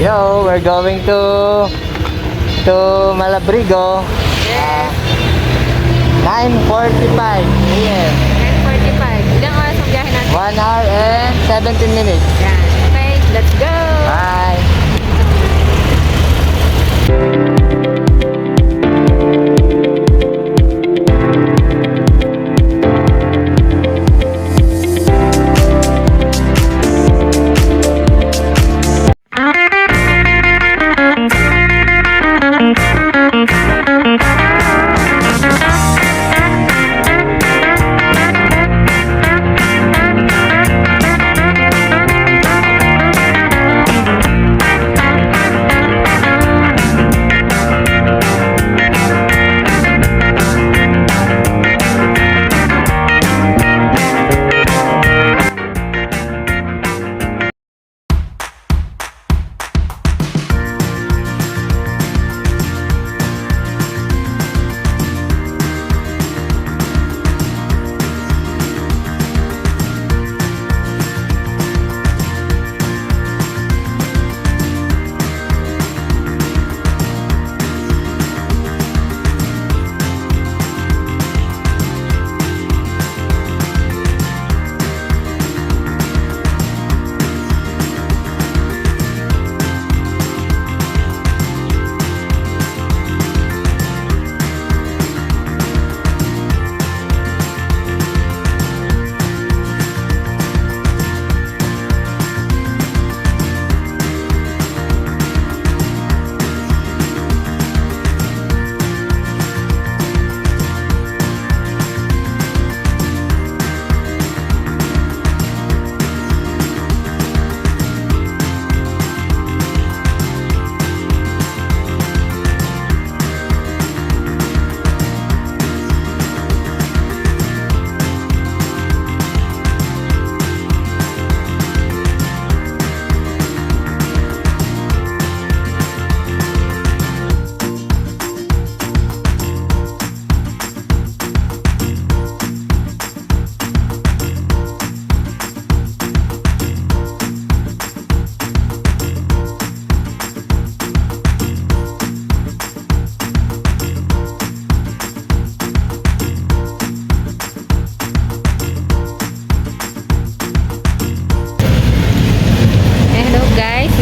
Yo, we're going to Malabrigo. Yes. 9:45 a.m. 10:45. Ilang oras ang biyahe natin? 1 hour and 17 minutes. Yan. Okay, let's go! Bye!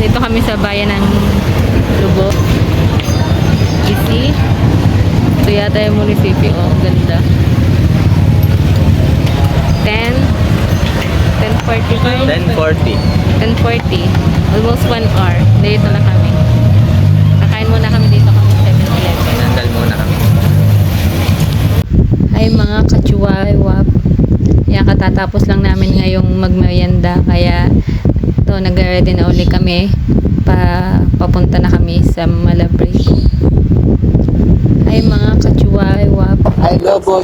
Dito kami sa bayan ng Lubo. Isi. Ito yata yung munisipyo. Oh, ganda. 10:45. 10:40. 10:40. Almost 1 hour. Dito na kami. Nakain muna kami dito kami 7-Eleven. Nandal muna kami. Ay mga kachuway-wap. Yan, katatapos lang namin ngayong magmerienda. Kaya ito, nag-ready na uli kami. Papunta na kami sa Malabrigo. Ay mga kachuway-wap. I love you.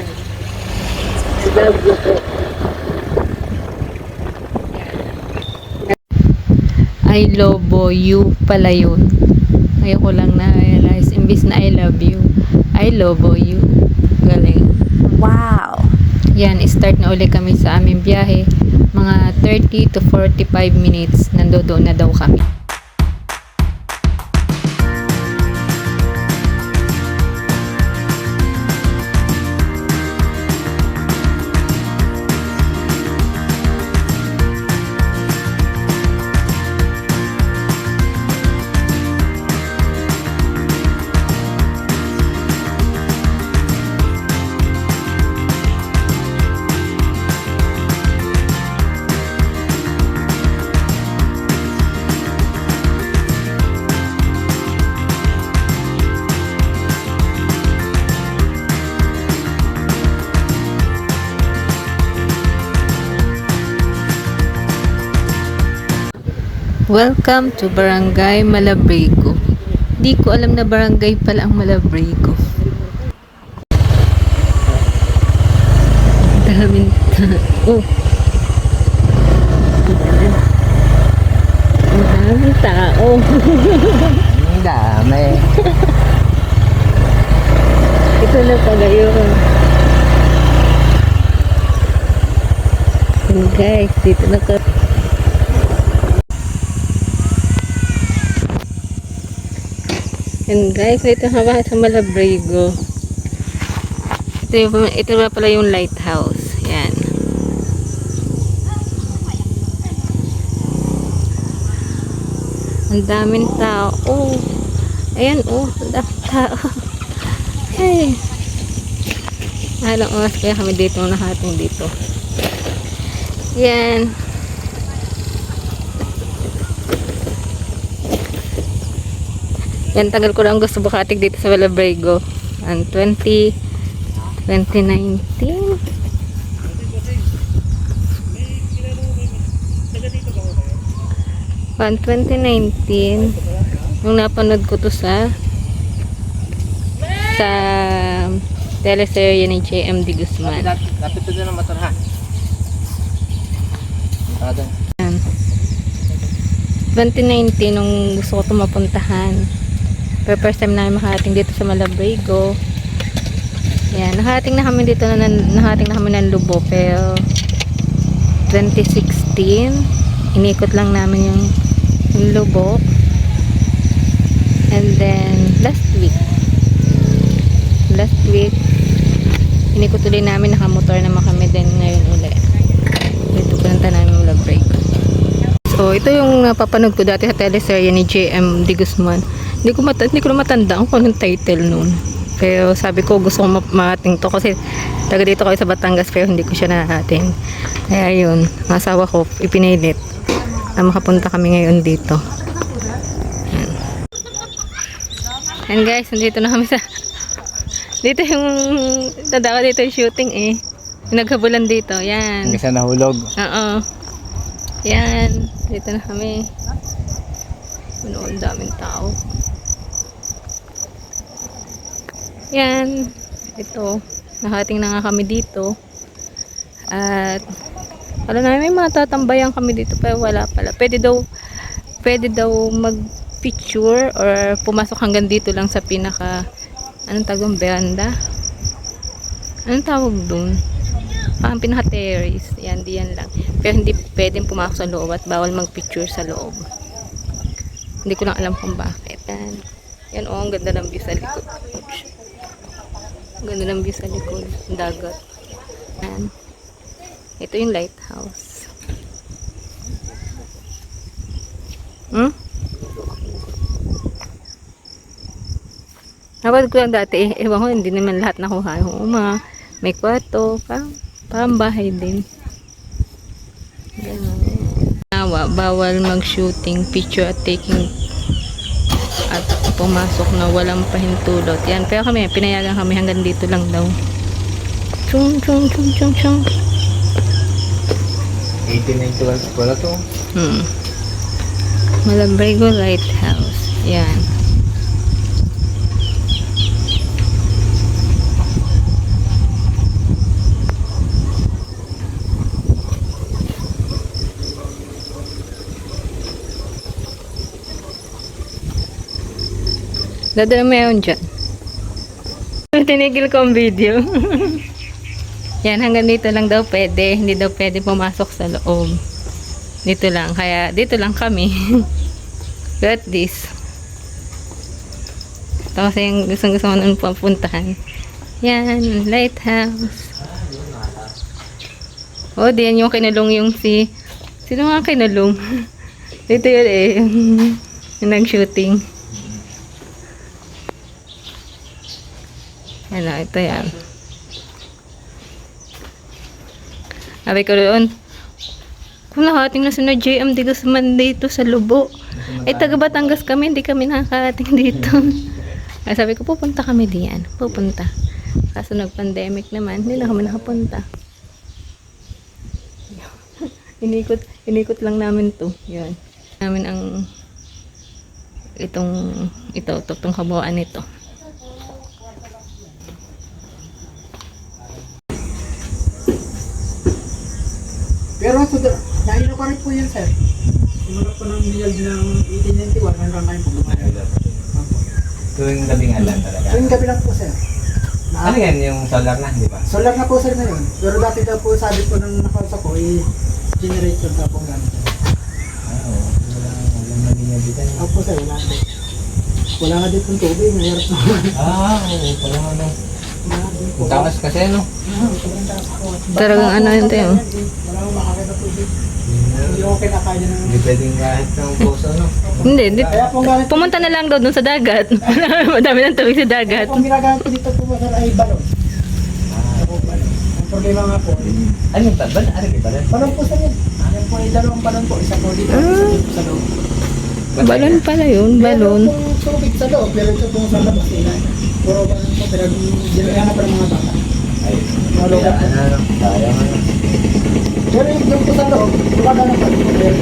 I love you pala yun. Ngayon ko lang na-realize. Imbis na I love you, I love you. Galing. Wow! Yan, start na uli kami sa aming biyahe. Mga 30 to 45 minutes. Nandoon na daw kami. Welcome to Barangay Malabrigo. Di ko alam na barangay pala ang Malabrigo. Daming tao. Ang daming tao. Ang dami. Ito na pa ngayon. Guys, dito na ka. And guys, ito hawa sa Malabrigo. Ito na pala yung lighthouse. Yan. Ang daming tao. Oh. Ayan, oh. Ang daming tao. Hey. Halang oras kaya kami dito. Nakating dito. Yan. Yan, tagal ko lang gusto bukatig dito sa Malabrigo. Ang 2019. 2019 nung napanood ko to sa teleserye ni JM De Guzman. Lapit to na motor ha. Yan. 2019 nung gusto ko ito mapuntahan. Pero first time namin makarating dito sa Malabrigo. Yan, nakarating na kami dito nakarating na kami ng Lubo, pero 2016 inikot lang namin yung Lubo. And then last week inikot ulit namin, nakamotor naman kami din ngayon ulit. Dito punta namin yung Malabrigo. So ito yung napapanood ko dati sa teleserye ni JM De Guzman. Hindi ko na matandaan kung anong title noon. Pero sabi ko gusto ko marating to kasi taga dito kayo sa Batangas, pero hindi ko siya narating. Kaya yun, ang asawa ko ipinilit na makapunta kami ngayon dito. Yan. And guys, nandito na kami sa dito yung tanda ko dito yung shooting eh. Yung naghabulan dito. Yan. Hanggang sa nahulog. Oo. Yan. Dito na kami. Ano, ang daming tao. Yan. Ito. Nakating na nga kami dito. At wala na, may matatambayan kami dito pero wala pala. Pwede daw mag-picture or pumasok hanggang dito lang sa pinaka anong tawag, veranda? Anong tawag dun? Parang pinaka-terrace. Yan, diyan lang. Pero hindi pwedeng pumasok sa loob at bawal mag-picture sa loob. Hindi ko lang alam kung bakit. Yan. Yan, oh, ang ganda ng view sa likod. Ouch. Ang ganda ng view sa likod. Ang dagat. Yan. Ito yung lighthouse. Napad ko lang dati, ewan ko, hindi naman lahat nakuha. Mga may kwarto, parang bahay din. Bawal mag-shooting, picture at taking at pumasok na walang pahintulot. Yan, pero kami, pinayagan kami hanggang dito lang daw. Chung, chung, chung, chung, chung. 1892 pala to. Malabrigo Lighthouse. Yan. Dada na meron dyan. Tinigil ko ang video. Yan, hanggang dito lang daw pwede. Hindi daw pwede pumasok sa loob. Dito lang. Kaya dito lang kami. Look at this. Ito kasi yung gusto mo nang papuntahan. Yan, lighthouse. Oh, diyan yung kinulong yung sino nga kinulong? Dito yun eh. Yung nag-shooting. Ano, ito yan. Sabi ko doon, kung nakating na sino JM De Guzman dito sa Lubo. Ay, taga Batangas kami, hindi kami nakakating dito. Ay, sabi ko, pupunta kami diyan. Pupunta. Kaso nag-pandemic naman, hindi na kami nakapunta. Inikot lang namin to. Yun. Namin ang itong kabuuan nito. Pero ito, naino pa rin po yun, sir. Sumunod po ng build ng 1891 hanggang ngayon po. Tuwing labing alam talaga. Tuwing gabi lang po, sir. Ano yan, yung solar na, di ba? Solar na po, sir, ngayon. Pero dati daw po, sabi po ng nakalsa ko, generator daw po gamit. Oo, walang linya dito. Opo, sir, wala po. Wala nga din pong tubig, mahirap na. Oo, pala ano. Ang takas kasi ano. Sobrang taas ako. Talagang ano yun tayo. Wala akong makakita tubig. Hindi ako kinakain ng... Hindi pwedeng kahit ng puso, no? Hindi, Kaya po gamit, pumunta na lang daw dun sa dagat. Madami ng tubig sa kaya dagat. po ang ginagamit ko dito po sir ay balon. Ako balon. Ang problema nga po, Ano yung balon? Ano yung balon? balon po sir yun. Ano po ay dalawang balon po, isa po dito, isa dito sa loob. Balon pala yun, balon. Meron pong tubig sa loob, pero ito pong sa labas, puro balon po, pero ginagana pa ng mga bata. Ay, Malugat po. ano, sayang ano. Pero yung po sa loob, gumagana pa rin po, pero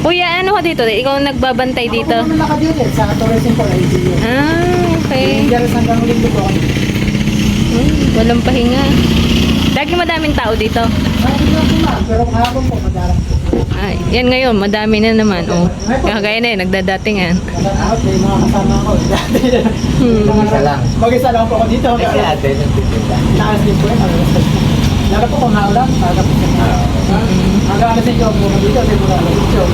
Kuya, ano ka dito? Ikaw ang nagbabantay dito? Ako naman naka-duty sa tourism po, ay dito. Okay. Diyan sa hanggang ulit po. Walang pahinga. Lagi madaming tao dito. Sabi ko po ma'am, pero kahapon po, madarang po. Ay, yan ngayon, madami na naman. Oh, kagaya na yun, nagdadatingan. Out, may mga kasama ko. Dati, Isa lang. mag-isa lang po ako dito. Ay, si ate, nagtitinda. Nakalas din po yun. Lalo po kung naulan, aga po sa mga. Aga alas yung job mo dito, kasi mula alas yung job.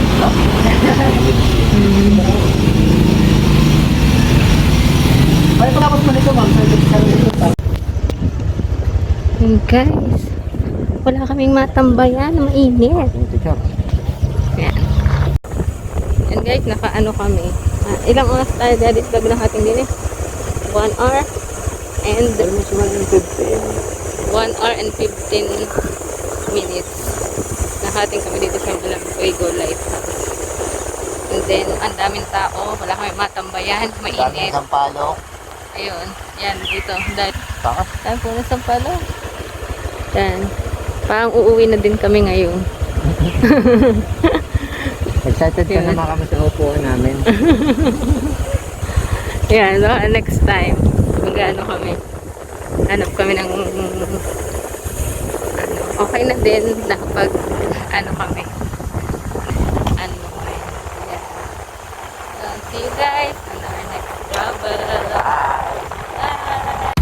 Ay, pagkapos mo nito ma'am, sa dito. Yun, guys. Wala kaming matambayan, mainit. Yan. Yan guys, nakaano kami. Ilang oras tayo daddy vlog ng ating din eh? 1 hour and 1 hour and 15 minutes. Nakating kami dito sa Fuego Lighthouse. And then, ang daming tao. Wala kami matambayan. Mainit. Sampalo. Ayun. Yan, dito. Dahil, Baka? dahil po na Sampalo. Yan. Parang uuwi na din kami ngayon. Excited ka Yun. naman kami sa upuan namin. Yan, so next time, mag-ano kami. Hanap kami ng ano, okay na din nakapag ano kami. Ano kami. Yan. So, see you guys on our next travel. Bye!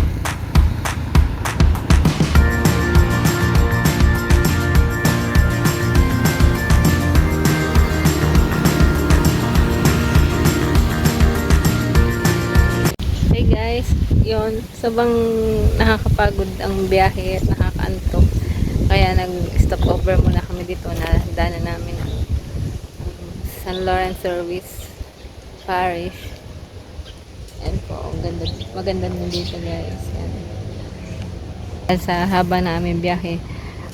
Hey guys, yon sabang nakakapagod ang biyahe at nakakaantok, kaya nag-stop over muna kami dito na daanan namin ang San Lawrence Service Parish. Yan po, ang ganda, maganda din dito guys. Yan. Sa haba namin biyahe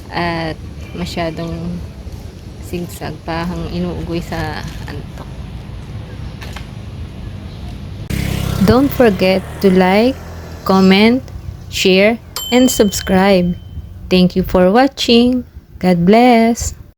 at masyadong sigsag, parang inuugoy sa antok. Don't forget to like, comment, share, and subscribe. Thank you for watching. God bless.